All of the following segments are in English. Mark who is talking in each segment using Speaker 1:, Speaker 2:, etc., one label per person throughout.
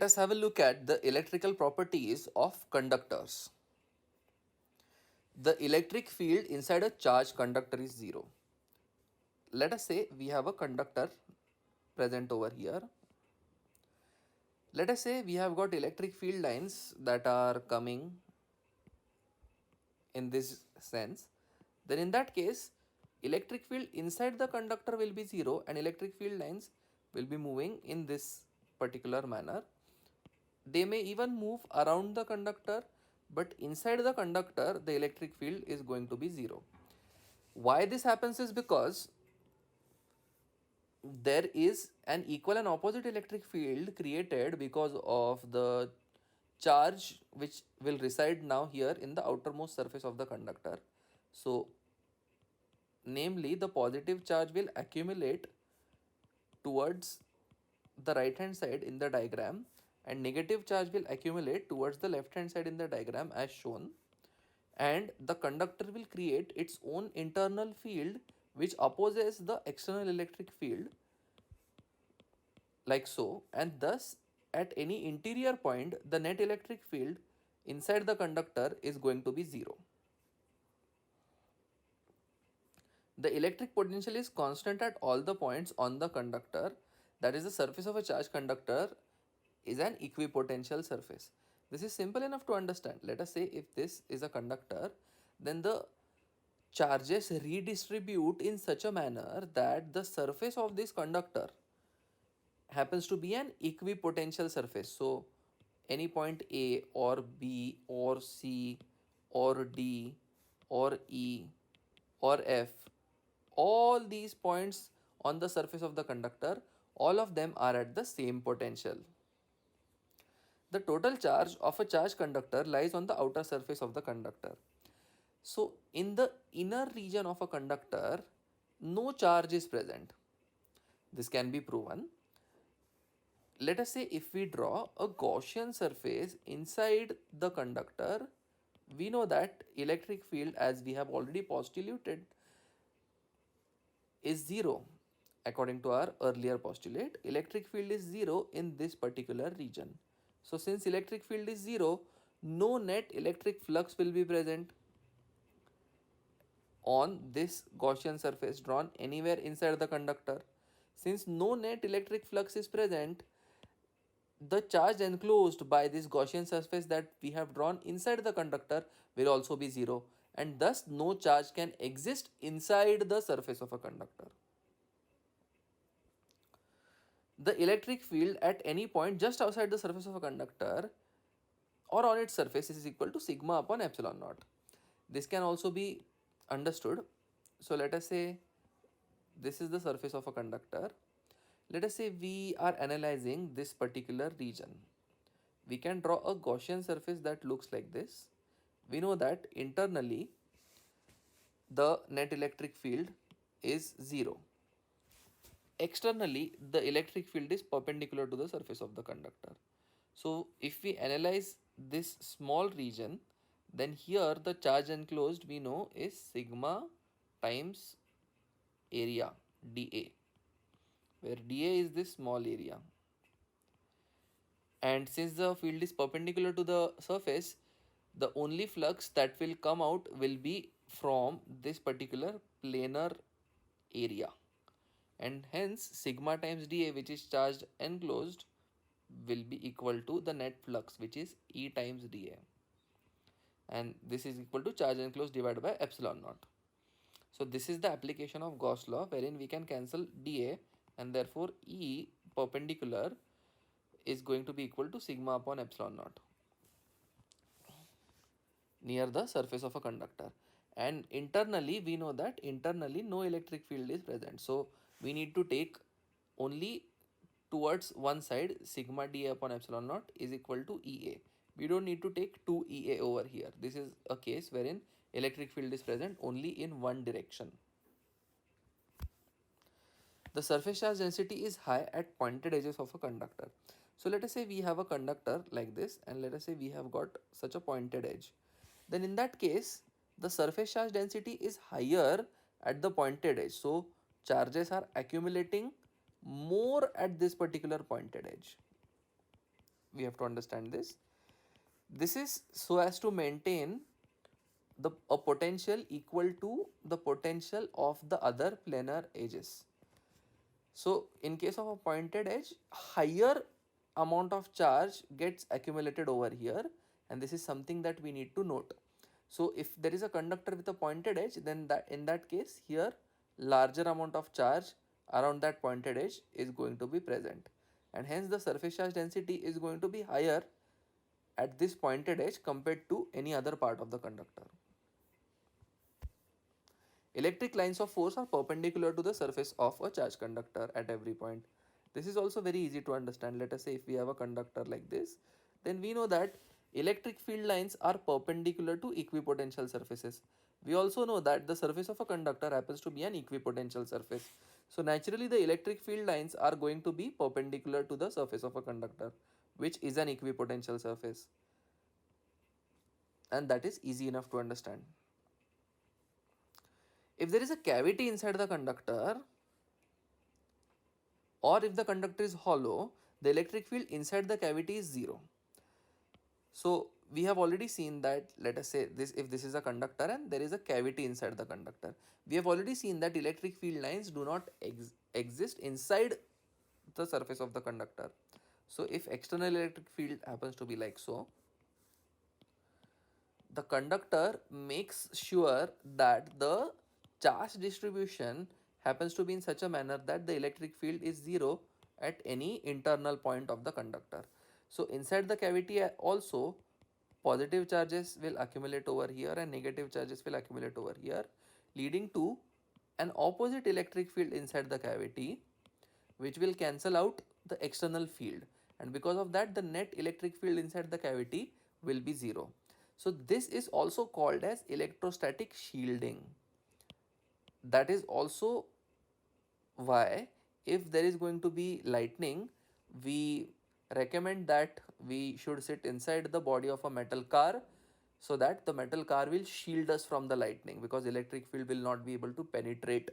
Speaker 1: us have a look at the electrical properties of conductors. The electric field inside a charged conductor is zero. Let us say we have a conductor present over here. Let us say we have got electric field lines that are coming in this sense. Then in that case, electric field inside the conductor will be zero and electric field lines will be moving in this particular manner. They may even move around the conductor, but inside the conductor the electric field is going to be zero. Why this happens is because there is an equal and opposite electric field created because of the charge which will reside now here in the outermost surface of the conductor. So namely, the positive charge will accumulate towards the right hand side in the diagram and negative charge will accumulate towards the left hand side in the diagram as shown, and the conductor will create its own internal field which opposes the external electric field like so, and thus at any interior point the net electric field inside the conductor is going to be zero. The electric potential is constant at all the points on the conductor, that is the surface of a charged conductor is an equipotential surface. This is simple enough to understand. Let us say if this is a conductor, then the charges redistribute in such a manner that the surface of this conductor happens to be an equipotential surface. So any point A or B or C or D or E or F, all these points on the surface of the conductor, all of them are at the same potential. The total charge of a charged conductor lies on the outer surface of the conductor. So in the inner region of a conductor, no charge is present. This can be proven. Let us say if we draw a Gaussian surface inside the conductor, we know that electric field, as we have already postulated, is zero. According to our earlier postulate, electric field is zero in this particular region. So since electric field is zero, no net electric flux will be present on this Gaussian surface drawn anywhere inside the conductor. Since no net electric flux is present, the charge enclosed by this Gaussian surface that we have drawn inside the conductor will also be zero, and thus no charge can exist inside the surface of a conductor. The electric field at any point just outside the surface of a conductor or on its surface is equal to sigma upon epsilon naught. This can also be understood. So let us say this is the surface of a conductor. Let us say we are analyzing this particular region. We can draw a Gaussian surface that looks like this. We know that internally the net electric field is zero. Externally, the electric field is perpendicular to the surface of the conductor. So if we analyze this small region, then here the charge enclosed we know is sigma times area dA, where dA is this small area. And since the field is perpendicular to the surface, the only flux that will come out will be from this particular planar area, and hence sigma times dA, which is charged enclosed, will be equal to the net flux, which is E times dA, and this is equal to charge enclosed divided by epsilon naught. So this is the application of Gauss law, wherein we can cancel dA and therefore E perpendicular is going to be equal to sigma upon epsilon naught near the surface of a conductor. And internally we know that internally no electric field is present, so we need to take only towards one side. Sigma dA upon epsilon naught is equal to EA. We don't need to take 2 EA over here. This is a case wherein electric field is present only in one direction. The surface charge density is high at pointed edges of a conductor. So let us say we have a conductor like this, and let us say we have got such a pointed edge. Then in that case, the surface charge density is higher at the pointed edge. So charges are accumulating more at this particular pointed edge, we have to understand this. This is so as to maintain a potential equal to the potential of the other planar edges. So in case of a pointed edge, higher amount of charge gets accumulated over here, and this is something that we need to note. So if there is a conductor with a pointed edge, then that in that case here larger amount of charge around that pointed edge is going to be present, and hence the surface charge density is going to be higher at this pointed edge compared to any other part of the conductor. Electric lines of force are perpendicular to the surface of a charge conductor at every point. This is also very easy to understand. Let us say if we have a conductor like this, then we know that electric field lines are perpendicular to equipotential surfaces. We also know that the surface of a conductor happens to be an equipotential surface. So naturally the electric field lines are going to be perpendicular to the surface of a conductor, which is an equipotential surface. And that is easy enough to understand. If there is a cavity inside the conductor, or if the conductor is hollow, the electric field inside the cavity is zero. So we have already seen that, let us say this, if this is a conductor and there is a cavity inside the conductor, we have already seen that electric field lines do not exist inside the surface of the conductor. So if external electric field happens to be like so, the conductor makes sure that the charge distribution happens to be in such a manner that the electric field is zero at any internal point of the conductor. So inside the cavity also positive charges will accumulate over here and negative charges will accumulate over here, leading to an opposite electric field inside the cavity, which will cancel out the external field, and because of that the net electric field inside the cavity will be zero. So this is also called as electrostatic shielding. That is also why if there is going to be lightning, we recommend that we should sit inside the body of a metal car, so that the metal car will shield us from the lightning, because electric field will not be able to penetrate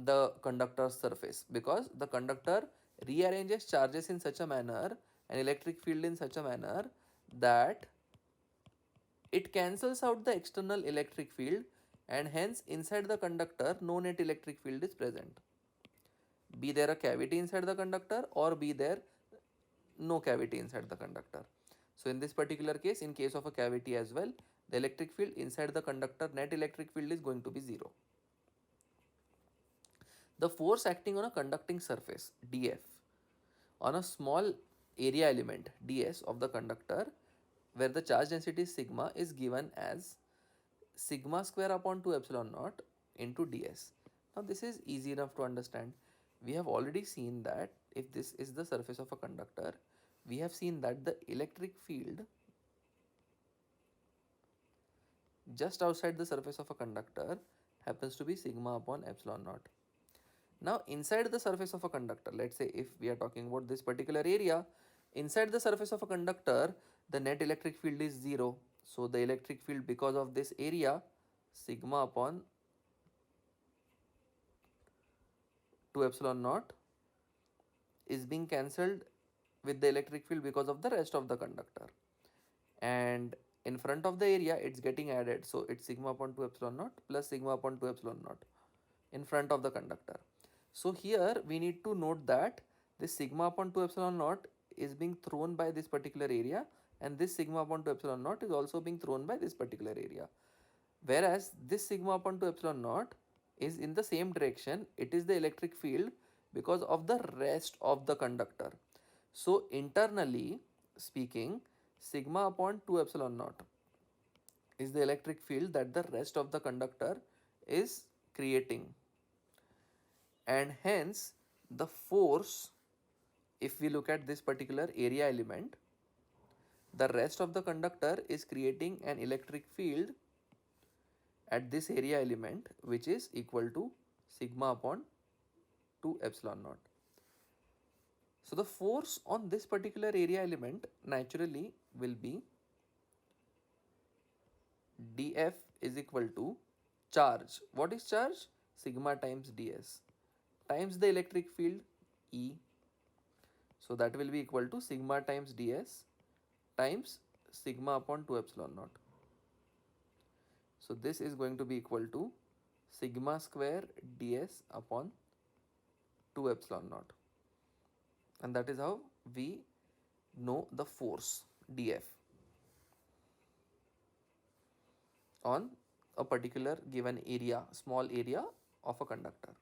Speaker 1: the conductor's surface, because the conductor rearranges charges in such a manner, an electric field in such a manner, that it cancels out the external electric field, and hence inside the conductor no net electric field is present. Be there a cavity inside the conductor or be there no cavity inside the conductor. So in this particular case, in case of a cavity as well, the electric field inside the conductor, net electric field is going to be zero. The force acting on a conducting surface, dF, on a small area element, ds, of the conductor, where the charge density sigma is given as sigma square upon 2 epsilon naught into ds. Now this is easy enough to understand. We have already seen that if this is the surface of a conductor, we have seen that the electric field just outside the surface of a conductor happens to be sigma upon epsilon naught. Now inside the surface of a conductor, let's say if we are talking about this particular area, inside the surface of a conductor, the net electric field is zero. So the electric field because of this area, sigma upon 2 epsilon naught, is being cancelled with the electric field because of the rest of the conductor. And in front of the area, it's getting added. So it's sigma upon 2 epsilon naught plus sigma upon 2 epsilon naught in front of the conductor. So here we need to note that this sigma upon 2 epsilon naught is being thrown by this particular area, and this sigma upon 2 epsilon naught is also being thrown by this particular area. Whereas this sigma upon 2 epsilon naught is in the same direction, it is the electric field because of the rest of the conductor. So internally speaking, sigma upon 2 epsilon naught is the electric field that the rest of the conductor is creating, and hence the force, if we look at this particular area element, the rest of the conductor is creating an electric field at this area element, which is equal to sigma upon 2 epsilon naught. So the force on this particular area element naturally will be dF is equal to charge. What is charge? Sigma times ds times the electric field E. So that will be equal to sigma times ds times sigma upon 2 epsilon naught. So this is going to be equal to sigma square ds upon 2 epsilon naught, and that is how we know the force df on a particular given area, small area of a conductor.